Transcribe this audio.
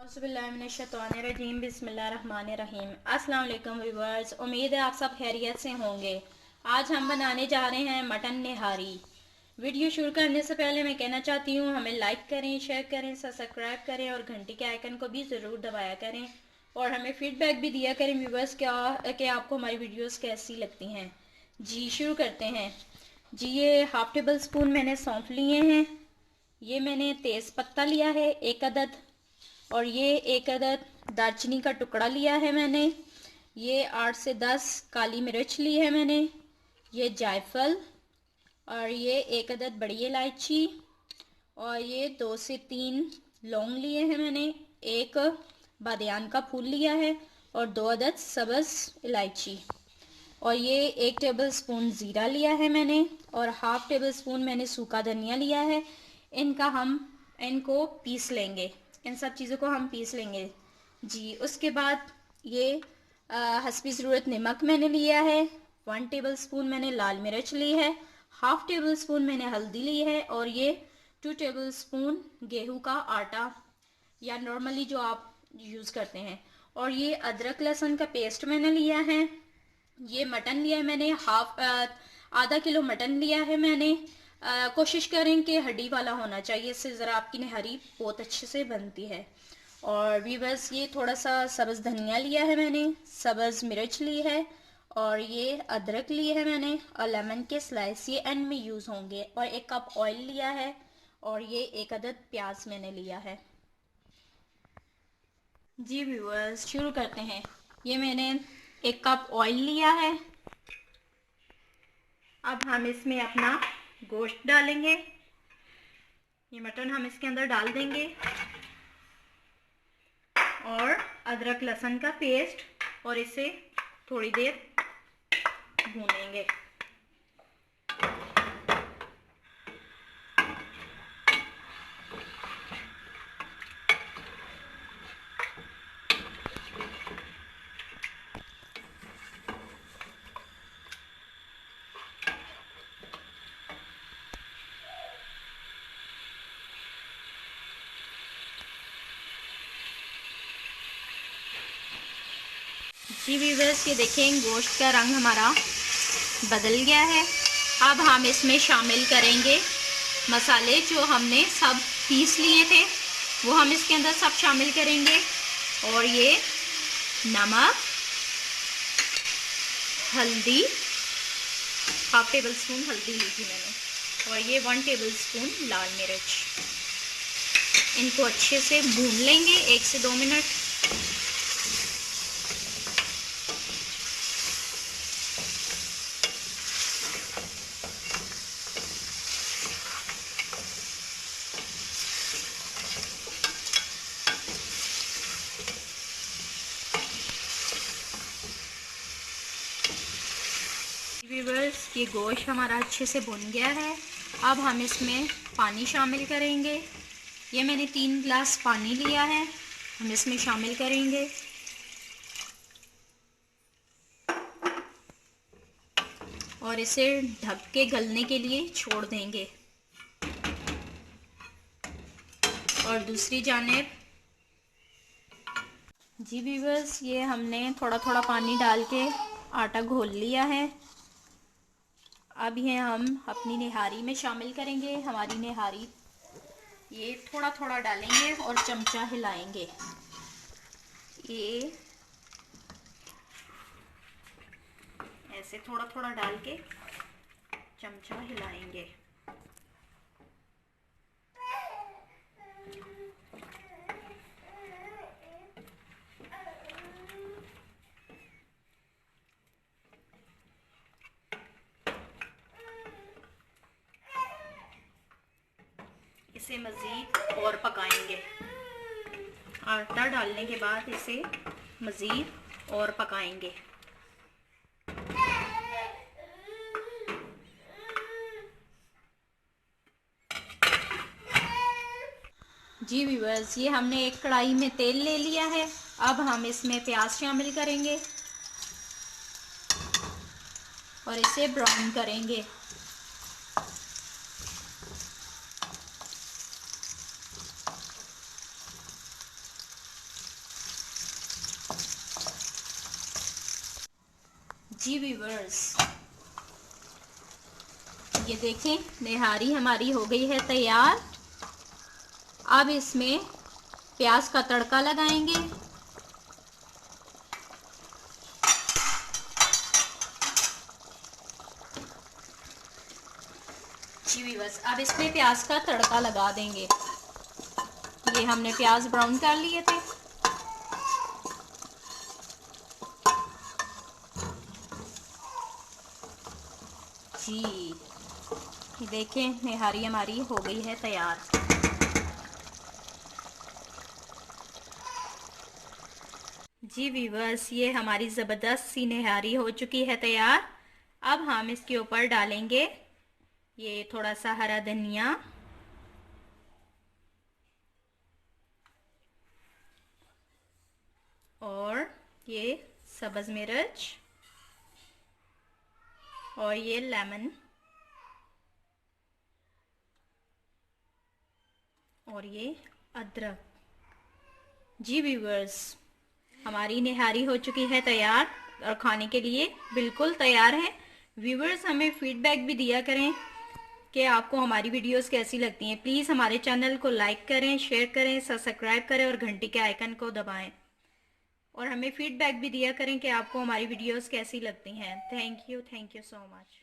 औज़ुबिल्लाहिमिनश्शैतानिर्रजीम बिस्मिल्लाहिर्रहमानिर्रहीम। अस्सलाम वालेकुम व्यूअर्स, उम्मीद है आप सब खैरियत से होंगे। आज हम बनाने जा रहे हैं मटन निहारी। वीडियो शुरू करने से पहले मैं कहना चाहती हूँ हमें लाइक करें, शेयर करें, सब्सक्राइब करें और घंटी के आइकन को भी ज़रूर दबाया करें और हमें फीडबैक भी दिया करें व्यूअर्स क्या कि आपको हमारी वीडियोस कैसी लगती हैं। जी शुरू करते हैं। जी ये हाफ़ टेबल स्पून मैंने सौंफ लिए हैं। ये मैंने तेज़ पत्ता लिया है 1 अदद और ये 1 अदद दालचीनी का टुकड़ा लिया है मैंने। ये 8 से 10 काली मिर्च ली है मैंने। ये जायफल और ये 1 अदद बड़ी इलायची और ये 2 से 3 लौंग लिए हैं मैंने। एक बादियान का फूल लिया है और 2 अदद सब्ज़ इलायची और ये 1 टेबल स्पून ज़ीरा लिया है मैंने और हाफ़ टेबल स्पून मैंने सूखा धनिया लिया है। इनको पीस लेंगे, इन सब चीज़ों को हम पीस लेंगे। जी उसके बाद ये हस्बी ज़रूरत नमक मैंने लिया है। 1 टेबल स्पून मैंने लाल मिर्च ली है। हाफ़ टेबल स्पून मैंने हल्दी ली है और ये 2 टेबल स्पून गेहूं का आटा या नॉर्मली जो आप यूज़ करते हैं और ये अदरक लहसुन का पेस्ट मैंने लिया है। ये मटन लिया है मैंने आधा किलो मटन लिया है मैंने। कोशिश करें कि हड्डी वाला होना चाहिए, इससे ज़रा आपकी नहारी बहुत अच्छे से बनती है। और भी बस ये थोड़ा सा सब्ज़ धनिया लिया है मैंने, सब्ज़ मिर्च ली है और ये अदरक ली है मैंने और लेमन के स्लाइस ये एंड में यूज़ होंगे और 1 कप ऑयल लिया है और ये 1 अदद प्याज मैंने लिया है। जी व्यूअर्स शुरू करते हैं। ये मैंने 1 कप ऑयल लिया है। अब हम इसमें अपना गोश्त डालेंगे। ये मटन हम इसके अंदर डाल देंगे और अदरक लहसुन का पेस्ट और इसे थोड़ी देर भूनेंगे। जी व्यूअर्स ये देखें गोश्त का रंग हमारा बदल गया है। अब हम इसमें शामिल करेंगे मसाले जो हमने सब पीस लिए थे, वो हम इसके अंदर सब शामिल करेंगे। और ये नमक, हल्दी, हाफ़ टेबल स्पून हल्दी ली थी मैंने और ये 1 टेबल स्पून लाल मिर्च। इनको अच्छे से भून लेंगे 1 से 2 मिनट। व्यूअर्स ये गोश्त हमारा अच्छे से भुन गया है। अब हम इसमें पानी शामिल करेंगे। ये मैंने 3 गिलास पानी लिया है, हम इसमें शामिल करेंगे। और इसे ढक के गलने के लिए छोड़ देंगे। और दूसरी जानिब जी व्यूअर्स ये हमने थोड़ा थोड़ा पानी डाल के आटा घोल लिया है। अब ये हम अपनी निहारी में शामिल करेंगे। हमारी निहारी ये थोड़ा थोड़ा डालेंगे और चमचा हिलाएंगे। ये ऐसे थोड़ा थोड़ा डाल के चमचा हिलाएंगे। इसे मज़ीद और पकाएंगे। आटा डालने के बाद इसे मज़ीद और पकाएंगे। जी व्यूअर्स ये हमने एक कढ़ाई में तेल ले लिया है। अब हम इसमें प्याज शामिल करेंगे और इसे ब्राउन करेंगे। जी व्यूअर्स, ये देखें निहारी हमारी हो गई है तैयार। अब इसमें प्याज का तड़का लगाएंगे। जी व्यूअर्स, अब इसमें प्याज का तड़का लगा देंगे। ये हमने प्याज ब्राउन कर लिए थे। जी ये देखें निहारी हमारी हो गई है तैयार। जी व्यूअर्स, ये हमारी ज़बरदस्त सी निहारी हो चुकी है तैयार। अब हम इसके ऊपर डालेंगे ये थोड़ा सा हरा धनिया और ये सब्ज़ मिर्च और ये लेमन और ये अदरक। जी व्यूअर्स, हमारी निहारी हो चुकी है तैयार और खाने के लिए बिल्कुल तैयार है। व्यूअर्स, हमें फीडबैक भी दिया करें कि आपको हमारी वीडियोस कैसी लगती हैं। प्लीज़ हमारे चैनल को लाइक करें, शेयर करें, सब्सक्राइब करें और घंटी के आइकन को दबाएं। और हमें फीडबैक भी दिया करें कि आपको हमारी वीडियोस कैसी लगती हैं। Thank you so much.